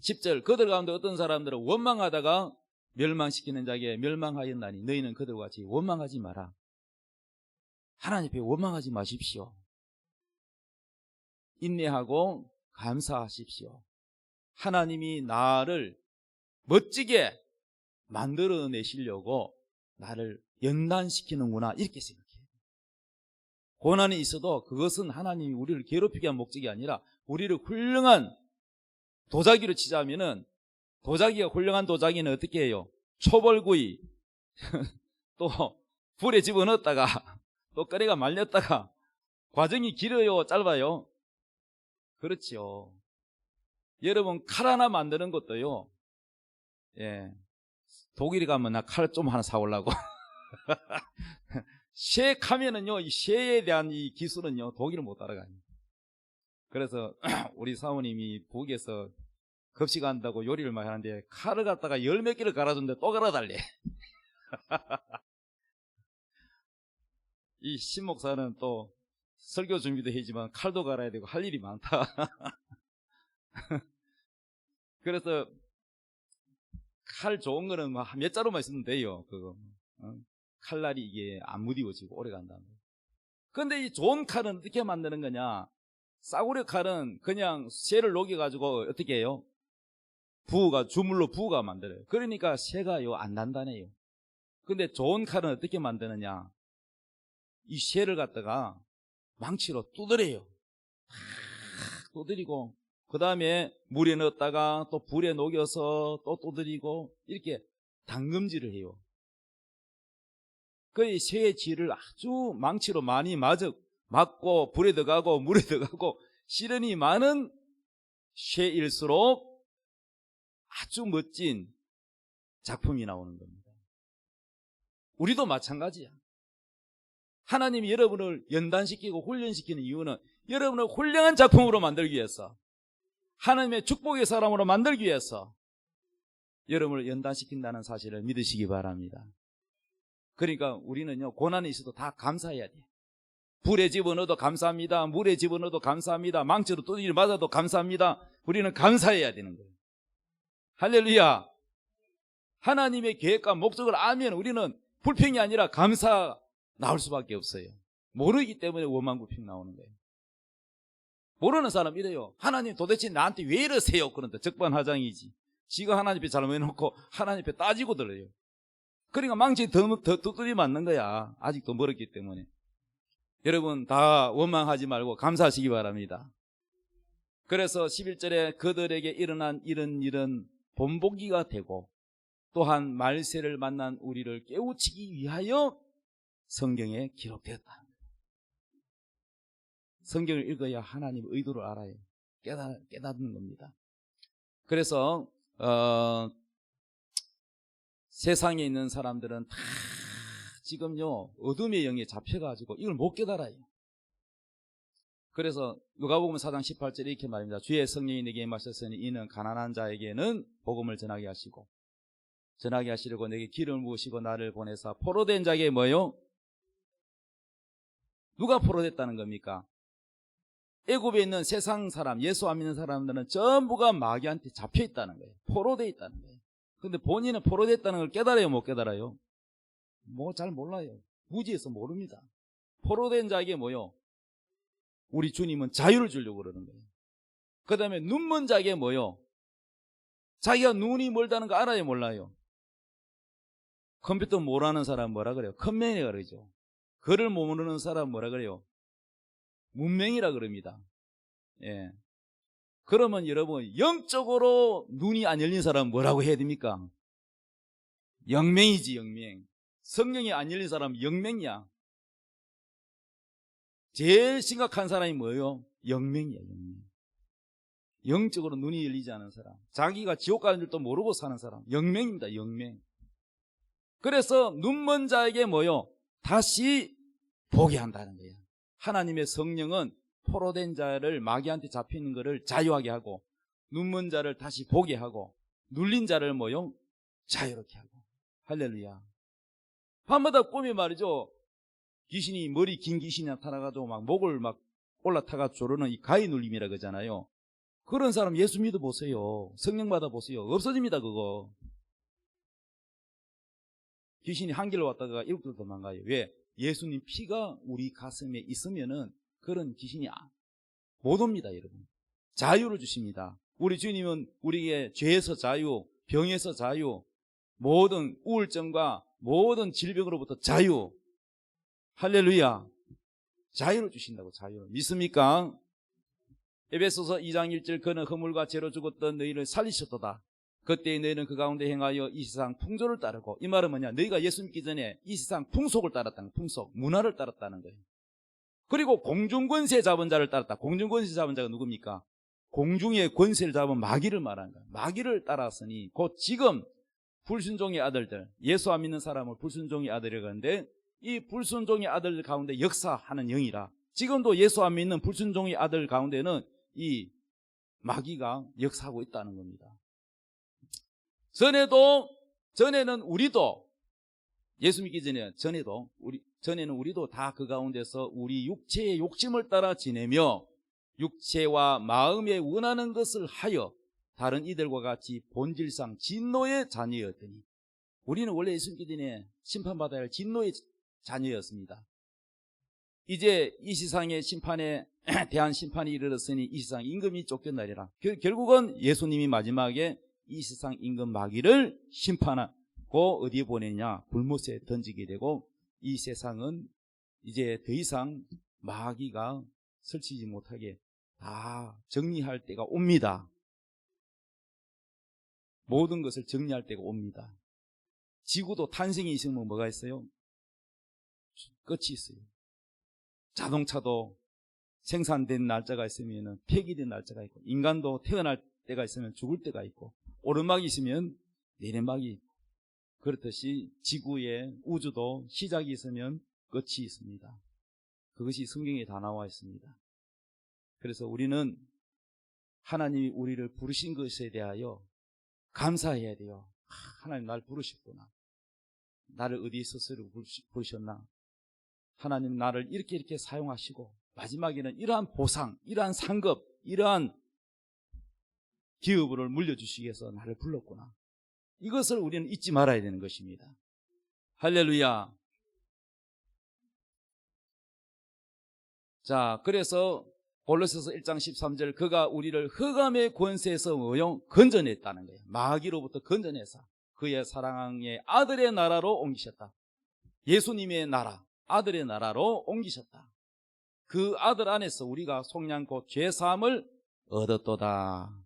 10절 그들 가운데 어떤 사람들은 원망하다가 멸망시키는 자에게 멸망하였나니 너희는 그들과 같이 원망하지 마라. 하나님 앞에 원망하지 마십시오. 인내하고 감사하십시오. 하나님이 나를 멋지게 만들어내시려고 나를 연단시키는구나 이렇게 생각해요. 고난이 있어도 그것은 하나님이 우리를 괴롭히게 한 목적이 아니라 우리를 훌륭한 도자기로 치자면은 도자기가 훌륭한 도자기는 어떻게 해요? 초벌구이 또 불에 집어넣었다가 또 끓여가 말렸다가 과정이 길어요? 짧아요? 그렇지요. 여러분 칼 하나 만드는 것도요. 예, 독일에 가면 나 칼 좀 하나 사오려고. 쇠 카면은요, 이 쇠에 대한 이 기술은요, 독일은 못 따라가요. 그래서 우리 사모님이 북에서 급식한다고 요리를 많이 하는데 칼을 갖다가 열 몇 개를 갈아줬는데 또 갈아달래. 이 신목사는 또 설교 준비도 해지만 칼도 갈아야 되고 할 일이 많다. 그래서 칼 좋은 거는 몇 자루만 있으면 돼요. 그거. 칼날이 이게 안 무디워지고 오래 간다는 거예요. 근데 이 좋은 칼은 어떻게 만드는 거냐? 싸구려 칼은 그냥 쇠를 녹여가지고 어떻게 해요? 주물로 부어가 만들어요. 그러니까 쇠가요, 안 단단해요. 근데 좋은 칼은 어떻게 만드느냐? 이 쇠를 갖다가 망치로 두드려요. 두드리고, 그 다음에 물에 넣었다가 또 불에 녹여서 또 두드리고, 이렇게 담금질을 해요. 그 쇠의 질을 아주 망치로 많이 맞고, 불에 들어가고, 물에 들어가고, 시련이 많은 쇠일수록 아주 멋진 작품이 나오는 겁니다. 우리도 마찬가지야. 하나님이 여러분을 연단시키고 훈련시키는 이유는 여러분을 훌륭한 작품으로 만들기 위해서, 하나님의 축복의 사람으로 만들기 위해서 여러분을 연단시킨다는 사실을 믿으시기 바랍니다. 그러니까 우리는요, 고난이 있어도 다 감사해야 돼. 불에 집어넣어도 감사합니다. 물에 집어넣어도 감사합니다. 망치로 두드려 맞아도 감사합니다. 우리는 감사해야 되는 거예요. 할렐루야. 하나님의 계획과 목적을 알면 우리는 불평이 아니라 감사 나올 수밖에 없어요. 모르기 때문에 원망불평 나오는 거예요. 모르는 사람 이래요. 하나님 도대체 나한테 왜 이러세요? 그런데 적반하장이지. 지가 하나님 앞에 잘못해놓고 하나님 앞에 따지고 들어요. 그러니까 망치 더 두드려 맞는 거야. 아직도 멀었기 때문에. 여러분 다 원망하지 말고 감사하시기 바랍니다. 그래서 11절에 그들에게 일어난 이런 일은 본보기가 되고 또한 말세를 만난 우리를 깨우치기 위하여 성경에 기록되었다. 성경을 읽어야 하나님의 의도를 알아요. 깨닫는 겁니다. 그래서 세상에 있는 사람들은 다 지금요 어둠의 영에 잡혀가지고 이걸 못 깨달아요. 그래서 누가복음 4장 18절에 이렇게 말합니다. 주의 성령이 내게 임하셨으니 이는 가난한 자에게는 복음을 전하게 하시려고 내게 기름을 부으시고 나를 보내사 포로된 자에게 뭐요? 누가 포로됐다는 겁니까? 애굽에 있는 세상 사람, 예수 안 믿는 사람들은 전부가 마귀한테 잡혀 있다는 거예요. 포로되어 있다는 거예요. 근데 본인은 포로됐다는 걸 깨달아요, 못 깨달아요? 잘 몰라요. 무지해서 모릅니다. 포로된 자에게 뭐요? 우리 주님은 자유를 주려고 그러는 거예요. 그 다음에 눈먼 자에게 뭐요? 자기가 눈이 멀다는 거 알아요, 몰라요? 컴퓨터 모르는 사람 뭐라 그래요? 컴맹이라 그러죠. 글을 모르는 사람 뭐라 그래요? 문맹이라 그럽니다. 예. 그러면 여러분 영적으로 눈이 안 열린 사람은 뭐라고 해야 됩니까? 영맹이지, 영맹. 성령이 안 열린 사람은 영맹이야. 제일 심각한 사람이 뭐예요? 영맹이야, 영맹. 영적으로 눈이 열리지 않은 사람, 자기가 지옥 가는 줄도 모르고 사는 사람, 영맹입니다, 영맹. 그래서 눈먼 자에게 뭐요? 다시 보게 한다는 거예요. 하나님의 성령은 포로된 자를 마귀한테 잡히는 것을 자유하게 하고, 눈먼 자를 다시 보게 하고, 눌린 자를 뭐요? 자유롭게 하고. 할렐루야. 밤마다 꿈에 말이죠. 귀신이, 머리 긴 귀신이 나타나가지고 막 목을 막 올라타가 조르는 이 가위 눌림이라 그러잖아요. 그런 사람 예수 믿어보세요. 성령 받아보세요. 없어집니다, 그거. 귀신이 한 길로 왔다가 일곱 길 도망가요. 왜? 예수님 피가 우리 가슴에 있으면은 그런 귀신이 못 옵니다, 여러분. 자유를 주십니다. 우리 주님은 우리에게 죄에서 자유, 병에서 자유, 모든 우울증과 모든 질병으로부터 자유. 할렐루야. 자유를 주신다고, 자유를. 믿습니까? 에베소서 2장 1절 그는 허물과 죄로 죽었던 너희를 살리셨도다. 그때 너희는 그 가운데 행하여 이 세상 풍조를 따르고, 이 말은 뭐냐? 너희가 예수 믿기 전에 이 세상 풍속을 따랐다는 거예요. 풍속, 문화를 따랐다는 거예요. 그리고 공중권세 잡은 자를 따랐다. 공중권세 잡은 자가 누굽니까? 공중의 권세를 잡은 마귀를 말하는 거예요. 마귀를 따랐으니 곧 지금 불순종의 아들들, 예수 안 믿는 사람을 불순종의 아들이라고 하는데, 이 불순종의 아들 가운데 역사하는 영이라. 지금도 예수 안 믿는 불순종의 아들 가운데는 이 마귀가 역사하고 있다는 겁니다. 전에는 우리도, 예수 믿기 전에는 우리도 다 그 가운데서 우리 육체의 욕심을 따라 지내며 육체와 마음에 원하는 것을 하여 다른 이들과 같이 본질상 진노의 자녀였더니, 우리는 원래 예수 믿기 전에 심판받아야 할 진노의 자녀였습니다. 이제 이 세상의 심판에 대한 심판이 이르렀으니 이 세상 임금이 쫓겨나리라. 결국은 예수님이 마지막에 이 세상 임금 마귀를 심판하고 어디에 보내냐? 불못에 던지게 되고, 이 세상은 이제 더 이상 마귀가 설치지 못하게 다 정리할 때가 옵니다. 모든 것을 정리할 때가 옵니다. 지구도 탄생이 있으면 뭐가 있어요? 끝이 있어요. 자동차도 생산된 날짜가 있으면 폐기된 날짜가 있고, 인간도 태어날 때가 있으면 죽을 때가 있고, 오르막이 있으면 내리막이 있고, 그렇듯이 지구의 우주도 시작이 있으면 끝이 있습니다. 그것이 성경에 다 나와 있습니다. 그래서 우리는 하나님이 우리를 부르신 것에 대하여 감사해야 돼요. 하나님 나를 부르셨구나. 나를 어디에 스스로 부르셨나. 하나님 나를 이렇게 사용하시고 마지막에는 이러한 보상, 이러한 상급, 이러한 기업을 물려주시기 위해서 나를 불렀구나. 이것을 우리는 잊지 말아야 되는 것입니다. 할렐루야. 자, 그래서 골로새서 1장 13절 그가 우리를 흑암의 권세에서 건져냈다는 거예요. 마귀로부터 건져내서 그의 사랑의 아들의 나라로 옮기셨다. 예수님의 나라, 아들의 나라로 옮기셨다. 그 아들 안에서 우리가 속량 곧 죄사함을 얻었도다.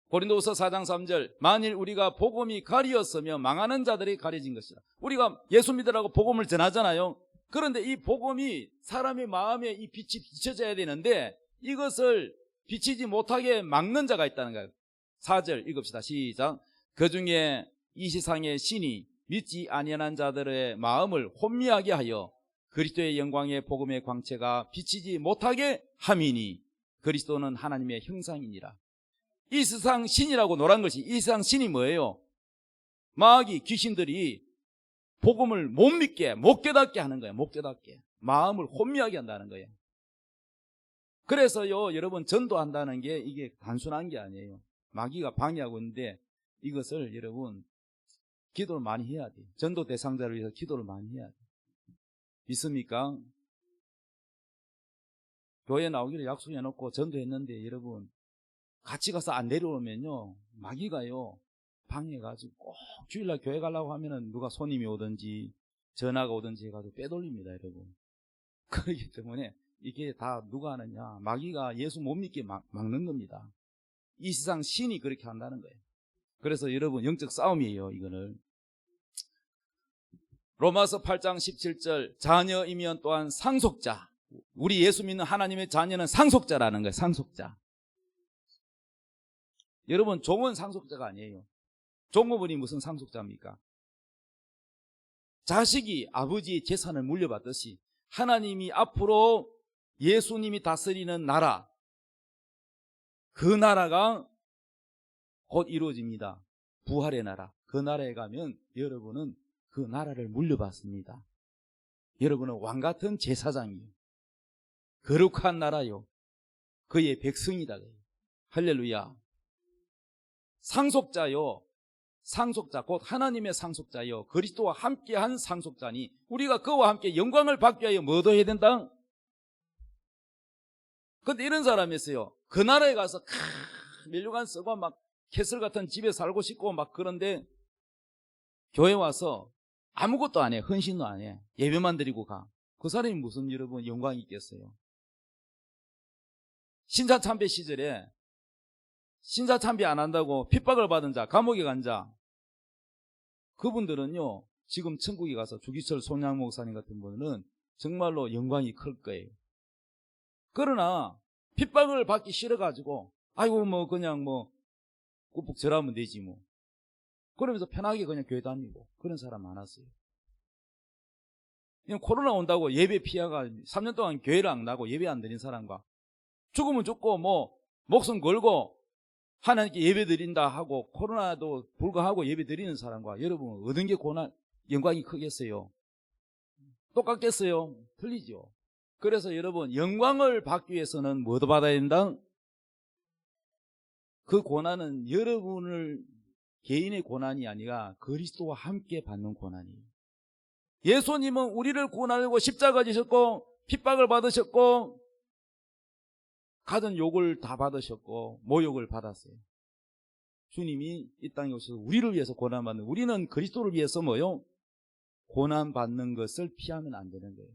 고린도후서 4장 3절 만일 우리가 복음이 가리었으며 망하는 자들이 가려진 것이다. 우리가 예수 믿으라고 복음을 전하잖아요. 그런데 이 복음이 사람의 마음에 이 빛이 비춰져야 되는데 이것을 비치지 못하게 막는 자가 있다는 거예요. 4절 읽읍시다. 시작. 그 중에 이 세상의 신이 믿지 아니하는 자들의 마음을 혼미하게 하여 그리스도의 영광의 복음의 광채가 비치지 못하게 함이니 그리스도는 하나님의 형상이니라. 이 세상 신이라고 노란 것이, 이 세상 신이 뭐예요? 마귀, 귀신들이 복음을 못 믿게, 못 깨닫게 하는 거예요. 못 깨닫게. 마음을 혼미하게 한다는 거예요. 그래서요, 여러분, 전도한다는 게 이게 단순한 게 아니에요. 마귀가 방해하고 있는데 이것을 여러분, 기도를 많이 해야 돼요. 전도 대상자를 위해서 기도를 많이 해야 돼요. 믿습니까? 교회 나오기를 약속해놓고 전도했는데 여러분, 같이 가서 안 내려오면요, 마귀가요, 방해가지고 꼭 주일날 교회 가려고 하면은 누가 손님이 오든지 전화가 오든지 해가지고 빼돌립니다, 여러분. 그렇기 때문에 이게 다 누가 하느냐? 마귀가 예수 못 믿게 막는 겁니다. 이 세상 신이 그렇게 한다는 거예요. 그래서 여러분, 영적 싸움이에요, 이거는. 로마서 8장 17절 자녀이면 또한 상속자. 우리 예수 믿는 하나님의 자녀는 상속자라는 거예요. 상속자. 여러분, 종은 상속자가 아니에요. 종업원이 무슨 상속자입니까? 자식이 아버지의 재산을 물려받듯이 하나님이 앞으로 예수님이 다스리는 나라, 그 나라가 곧 이루어집니다. 부활의 나라. 그 나라에 가면 여러분은 그 나라를 물려받습니다. 여러분은 왕같은 제사장이요, 거룩한 나라요, 그의 백성이다. 할렐루야. 상속자요, 상속자, 곧 하나님의 상속자요, 그리스도와 함께한 상속자니 우리가 그와 함께 영광을 받기 위하여 뭐도 해야 된다? 근데 이런 사람이 있어요. 그 나라에 가서 면류관 쓰고 막 캐슬 같은 집에 살고 싶고 막 그런데 교회 와서 아무것도 안 해. 헌신도 안 해. 예배만 드리고 가. 그 사람이 무슨 여러분 영광이 있겠어요? 신사참배 시절에 신사참배 안 한다고 핍박을 받은 자, 감옥에 간 자, 그분들은요 지금 천국에 가서 주기철 손양 목사님 같은 분은 정말로 영광이 클 거예요. 그러나 핍박을 받기 싫어가지고 아이고 뭐 그냥 뭐 꾹꾹 절하면 되지 뭐 그러면서 편하게 그냥 교회 다니고 그런 사람 많았어요. 코로나 온다고 예배 피하가 3년 동안 교회를 안 나고 예배 안 드린 사람과 죽으면 죽고 뭐 목숨 걸고 하나님께 예배 드린다 하고 코로나도 불가하고 예배 드리는 사람과 여러분 얻은 게 고난 영광이 크겠어요? 똑같겠어요? 틀리죠. 그래서 여러분 영광을 받기 위해서는 뭐도 받아야 된다? 그 고난은 여러분을 개인의 고난이 아니라 그리스도와 함께 받는 고난이에요. 예수님은 우리를 구원하려고 십자가 지셨고 핍박을 받으셨고 가든 욕을 다 받으셨고 모욕을 받았어요. 주님이 이 땅에 오셔서 우리를 위해서 고난받는, 우리는 그리스도를 위해서 뭐요? 고난받는 것을 피하면 안 되는 거예요.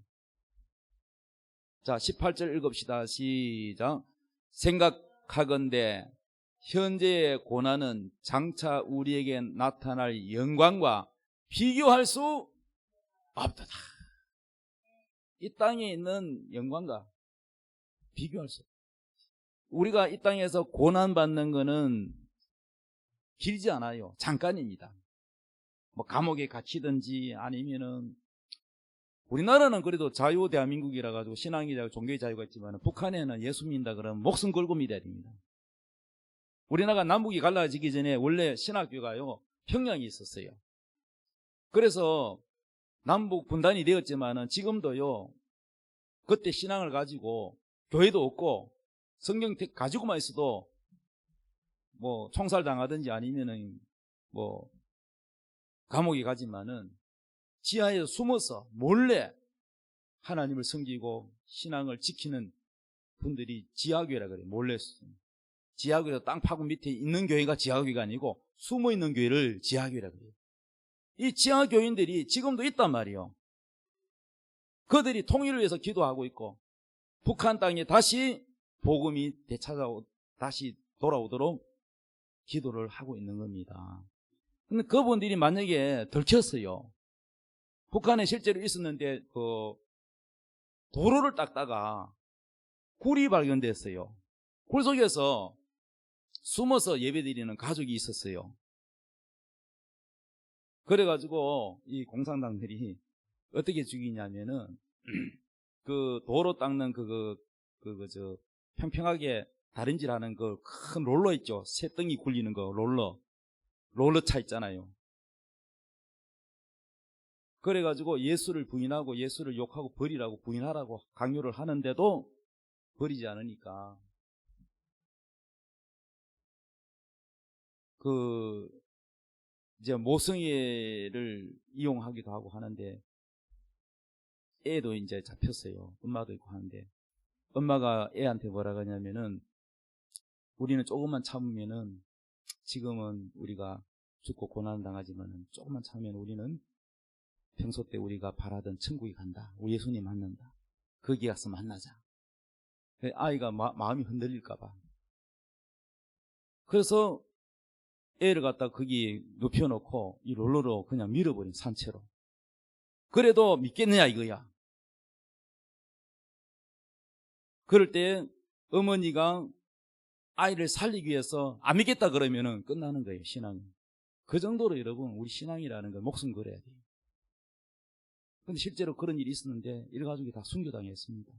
자, 18절 읽읍시다. 시작. 생각하건대 현재의 고난은 장차 우리에게 나타날 영광과 비교할 수 없도다. 이 땅에 있는 영광과 비교할 수 없다. 우리가 이 땅에서 고난받는 것은 길지 않아요. 잠깐입니다. 뭐 감옥에 갇히든지 아니면은 우리나라는 그래도 자유 대한민국이라 가지고 신앙의 자유, 종교의 자유가 있지만 북한에는 예수 믿는다 그러면 목숨 걸고 믿어야 됩니다. 우리나라가 남북이 갈라지기 전에 원래 신학교가요 평양이 있었어요. 그래서 남북 분단이 되었지만은 지금도요 그때 신앙을 가지고 교회도 없고 성경 가지고만 있어도 뭐 총살 당하든지 아니면은 뭐 감옥에 가지만은 지하에 숨어서 몰래 하나님을 섬기고 신앙을 지키는 분들이 지하교회라 그래요. 몰래 지하교회에서 땅 파고 밑에 있는 교회가 지하교회가 아니고 숨어 있는 교회를 지하교회라 그래요. 이 지하교인들이 지금도 있단 말이에요. 그들이 통일을 위해서 기도하고 있고 북한 땅에 다시 복음이 되찾아오 다시 돌아오도록 기도를 하고 있는 겁니다. 근데 그분들이 만약에 들켰어요. 북한에 실제로 있었는데 그 도로를 닦다가 굴이 발견됐어요. 굴 속에서 숨어서 예배드리는 가족이 있었어요. 그래가지고 이 공산당들이 어떻게 죽이냐면은 그 도로 닦는 저 평평하게 다림질하는 그 큰 롤러 있죠. 새덩이 굴리는 거 롤러 차 있잖아요. 그래가지고 예수를 부인하고 예수를 욕하고 버리라고 부인하라고 강요를 하는데도 버리지 않으니까 그 이제 모성애를 이용하기도 하고 하는데 애도 이제 잡혔어요. 엄마도 있고 하는데 엄마가 애한테 뭐라 하냐면은 우리는 조금만 참으면은 지금은 우리가 죽고 고난 당하지만은 조금만 참으면 우리는 평소 때 우리가 바라던 천국에 간다. 우리 예수님 만난다. 거기 가서 만나자. 아이가 마음이 흔들릴까봐. 그래서 애를 갖다 거기 눕혀놓고 이 롤러로 그냥 밀어버린 산채로. 그래도 믿겠느냐 이거야. 그럴 때 어머니가 아이를 살리기 위해서 안 믿겠다 그러면은 끝나는 거예요, 신앙이. 그 정도로 여러분 우리 신앙이라는 건 목숨 걸어야 돼요. 근데 실제로 그런 일이 있었는데 일 가족이 다 순교당했습니다.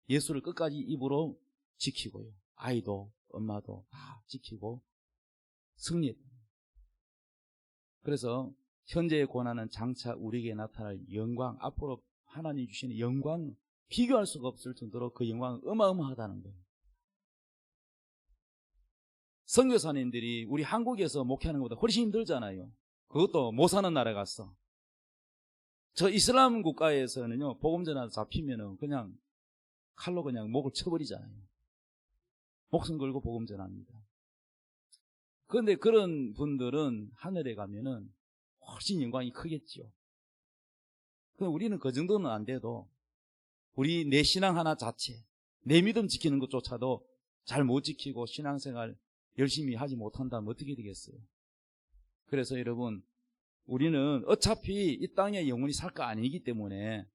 예수를 끝까지 입으로 지키고요. 아이도 엄마도 다 지키고 승리했다. 그래서 현재의 고난은 장차 우리에게 나타날 영광, 앞으로 하나님 주시는 영광, 비교할 수가 없을 정도로 그 영광은 어마어마하다는 거예요. 선교사님들이 우리 한국에서 목회하는 것보다 훨씬 힘들잖아요. 그것도 못 사는 나라에 갔어. 저 이슬람 국가에서는요, 복음 전하다 잡히면은 그냥 칼로 그냥 목을 쳐버리잖아요. 목숨 걸고 복음 전합니다. 그런데 그런 분들은 하늘에 가면은 훨씬 영광이 크겠죠. 그럼 우리는 그 정도는 안 돼도 우리 내 신앙 하나 자체, 내 믿음 지키는 것조차도 잘 못 지키고 신앙생활 열심히 하지 못한다면 어떻게 되겠어요? 그래서 여러분, 우리는 어차피 이 땅에 영원히 살 거 아니기 때문에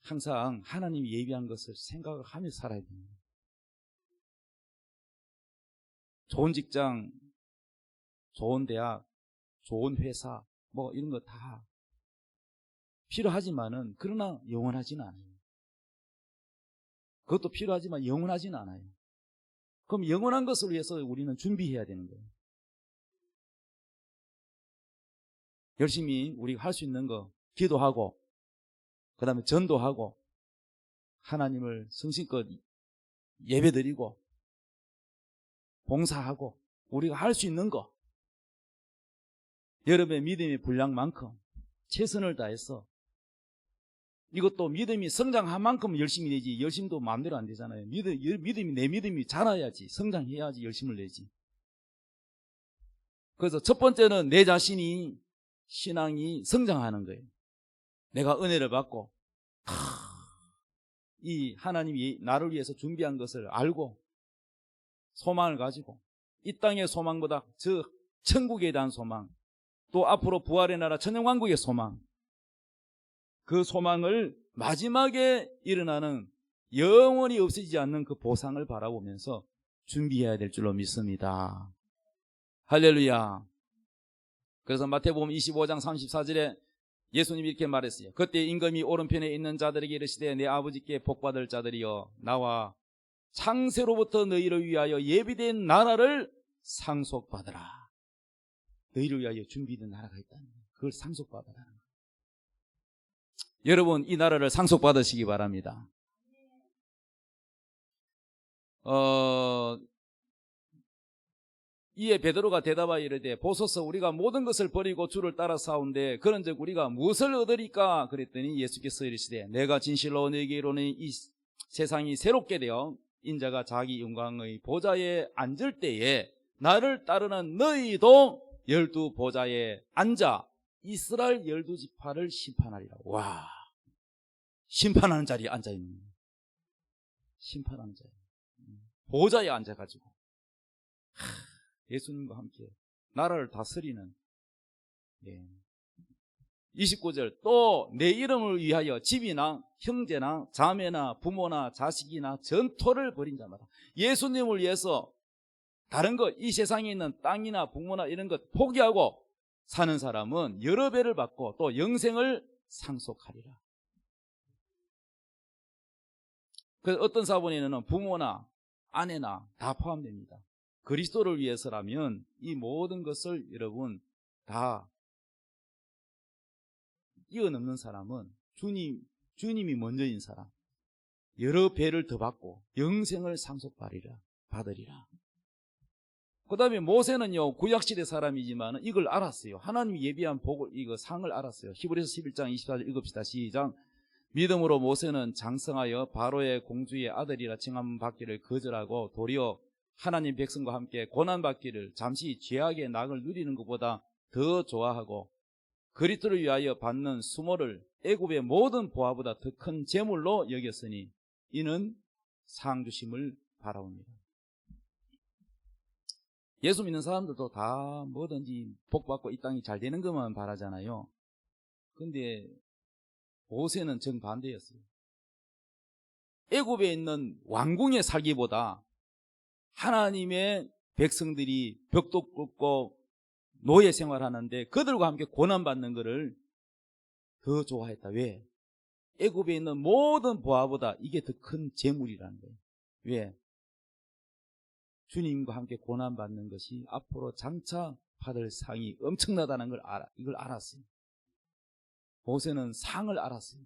항상 하나님이 예비한 것을 생각을 하며 살아야 됩니다. 좋은 직장, 좋은 대학, 좋은 회사, 뭐 이런 거 다 필요하지만은 그러나 영원하지는 않아요. 그것도 필요하지만 영원하지는 않아요. 그럼 영원한 것을 위해서 우리는 준비해야 되는 거예요. 열심히 우리가 할 수 있는 거 기도하고, 그 다음에 전도하고, 하나님을 성심껏 예배드리고 봉사하고, 우리가 할 수 있는 거, 여러분의 믿음의 분량만큼 최선을 다해서, 이것도 믿음이 성장한 만큼 열심히 내지 열심도 마음대로 안 되잖아요. 내 믿음이 자라야지, 성장해야지 열심을 내지. 그래서 첫 번째는 내 자신이 신앙이 성장하는 거예요. 내가 은혜를 받고 이 하나님이 나를 위해서 준비한 것을 알고 소망을 가지고, 이 땅의 소망보다 저 천국에 대한 소망, 또 앞으로 부활의 나라 천년왕국의 소망, 그 소망을 마지막에 일어나는 영원히 없어지지 않는 그 보상을 바라보면서 준비해야 될 줄로 믿습니다. 할렐루야. 그래서 마태복음 25장 34절에 예수님이 이렇게 말했어요. 그때 임금이 오른편에 있는 자들에게 이르시되 내 아버지께 복받을 자들이여 나와 창세로부터 너희를 위하여 예비된 나라를 상속받으라. 너희를 위하여 준비된 나라가 있다는 거예요. 그걸 상속받으라는 거예요. 여러분, 이 나라를 상속받으시기 바랍니다. 이에 베드로가 대답하여 이르되 보소서 우리가 모든 것을 버리고 주를 따라 싸운데 그런즉 우리가 무엇을 얻으리까? 그랬더니 예수께서 이르시되 내가 진실로 너희에게 이르노니 이 세상이 새롭게 되어 인자가 자기 영광의 보좌에 앉을 때에 나를 따르는 너희도 12 보좌에 앉아 이스라엘 12지파를 심판하리라. 와, 심판하는 자리에 앉아있는 거예요. 심판하는 자리, 보좌에 앉아가지고 예수님과 함께 나라를 다스리는. 29절 또 내 이름을 위하여 집이나 형제나 자매나 부모나 자식이나 전토를 벌인 자마다, 예수님을 위해서 다른 것, 이 세상에 있는 땅이나 부모나 이런 것 포기하고 사는 사람은 여러 배를 받고 또 영생을 상속하리라. 그래서 어떤 사본에는 부모나 아내나 다 포함됩니다. 그리스도를 위해서라면 이 모든 것을 여러분 다 뛰어넘는 사람은 주님이 먼저인 사람, 여러 배를 더 받고 영생을 상속받으리라. 그 다음에 모세는요, 구약시대 사람이지만 이걸 알았어요. 하나님이 예비한 복을, 이거 상을 알았어요. 히브리서 11장 24절 읽읍시다. 시작. 믿음으로 모세는 장성하여 바로의 공주의 아들이라 칭함 받기를 거절하고 도리어 하나님 백성과 함께 고난받기를 잠시 죄악의 낙을 누리는 것보다 더 좋아하고 그리스도를 위하여 받는 수모를 애굽의 모든 보화보다 더 큰 재물로 여겼으니 이는 상 주심을 바라옵니다. 예수 믿는 사람들도 다 뭐든지 복받고 이 땅이 잘 되는 것만 바라잖아요. 그런데 모세는 정반대였어요. 애굽에 있는 왕궁에 살기보다 하나님의 백성들이 벽도 꿇고 노예 생활하는데 그들과 함께 고난받는 것을 더 좋아했다. 왜? 애굽에 있는 모든 보화보다 이게 더 큰 재물이라는 거예요. 왜? 주님과 함께 고난받는 것이 앞으로 장차 받을 상이 엄청나다는 걸 이걸 알았어요. 모세는 상을 알았어요.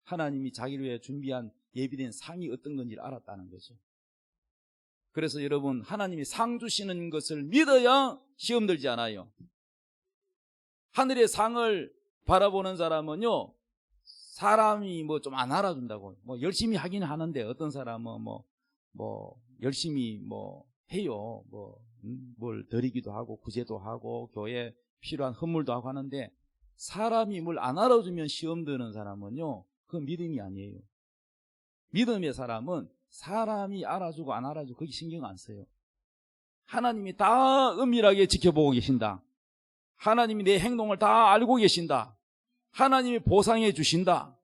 하나님이 자기를 위해 준비한 예비된 상이 어떤 건지를 알았다는 거죠. 그래서 여러분, 하나님이 상 주시는 것을 믿어야 시험 들지 않아요. 하늘의 상을 바라보는 사람은요, 사람이 뭐 좀 안 알아준다고, 뭐 열심히 하긴 하는데, 어떤 사람은 뭐 열심히 뭐 해요. 뭘 드리기도 하고, 구제도 하고, 교회에 필요한 헌물도 하고 하는데, 사람이 뭘 안 알아주면 시험 드는 사람은요, 그건 믿음이 아니에요. 믿음의 사람은 사람이 알아주고 안 알아주고 거기 신경 안 써요. 하나님이 다 은밀하게 지켜보고 계신다. 하나님이 내 행동을 다 알고 계신다. 하나님이 보상해 주신다.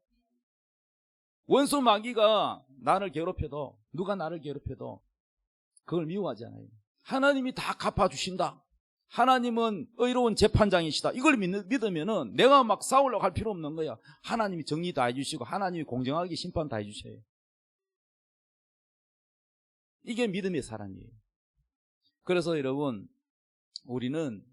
원수 마귀가 나를 괴롭혀도, 누가 나를 괴롭혀도 그걸 미워하지 않아요. 하나님이 다 갚아주신다. 하나님은 의로운 재판장이시다. 이걸 믿으면은 내가 막 싸우려고 할 필요 없는 거야. 하나님이 정리 다 해주시고 하나님이 공정하게 심판 다 해주셔요. 이게 믿음의 사람이에요. 그래서 여러분, 우리는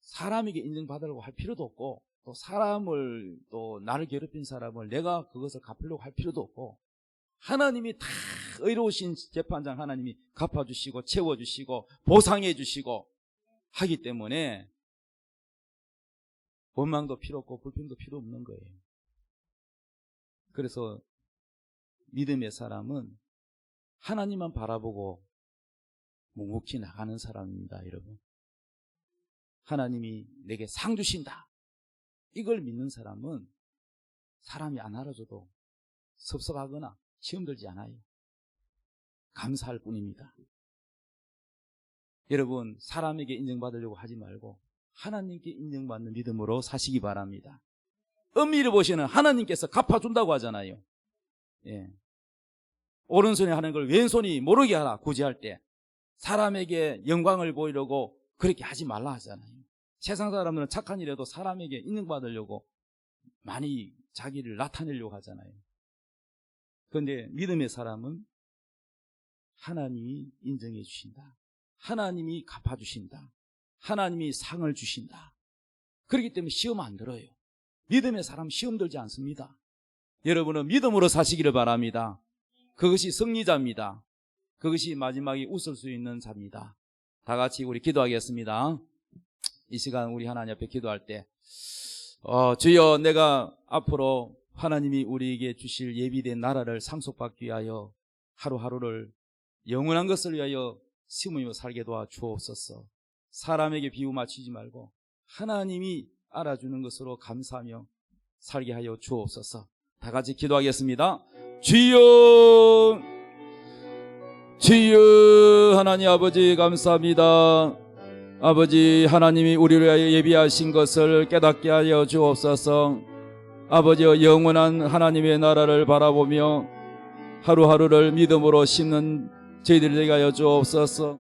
사람에게 인정받으려고 할 필요도 없고, 또 사람을, 또 나를 괴롭힌 사람을 내가 그것을 갚으려고 할 필요도 없고, 하나님이 다 의로우신 재판장 하나님이 갚아주시고 채워주시고 보상해주시고 하기 때문에 원망도 필요 없고 불평도 필요 없는 거예요. 그래서 믿음의 사람은 하나님만 바라보고 묵묵히 나가는 사람입니다, 여러분. 하나님이 내게 상 주신다, 이걸 믿는 사람은 사람이 안 알아줘도 섭섭하거나 시험 들지 않아요. 감사할 뿐입니다. 여러분, 사람에게 인정받으려고 하지 말고 하나님께 인정받는 믿음으로 사시기 바랍니다. 엄밀히 보시는 하나님께서 갚아준다고 하잖아요. 예. 오른손이 하는 걸 왼손이 모르게 하라, 구제할 때. 사람에게 영광을 보이려고 그렇게 하지 말라 하잖아요. 세상 사람들은 착한 일에도 사람에게 인정받으려고 많이 자기를 나타내려고 하잖아요. 그런데 믿음의 사람은 하나님이 인정해 주신다. 하나님이 갚아주신다. 하나님이 상을 주신다. 그렇기 때문에 시험 안 들어요. 믿음의 사람 시험 들지 않습니다. 여러분은 믿음으로 사시기를 바랍니다. 그것이 승리자입니다. 그것이 마지막에 웃을 수 있는 자입니다. 다 같이 우리 기도하겠습니다. 이 시간 우리 하나님 앞에 기도할 때 주여, 내가 앞으로 하나님이 우리에게 주실 예비된 나라를 상속받기 위하여 하루하루를 영원한 것을 위하여 심으며 살게 도와 주옵소서. 사람에게 비유 맞추지 말고 하나님이 알아주는 것으로 감사하며 살게 하여 주옵소서. 다 같이 기도하겠습니다. 주여, 주여. 하나님 아버지 감사합니다. 아버지, 하나님이 우리를 위하여 예비하신 것을 깨닫게 하여 주옵소서. 아버지, 영원한 하나님의 나라를 바라보며 하루하루를 믿음으로 심는 저희들이 되게 하여 주옵소서.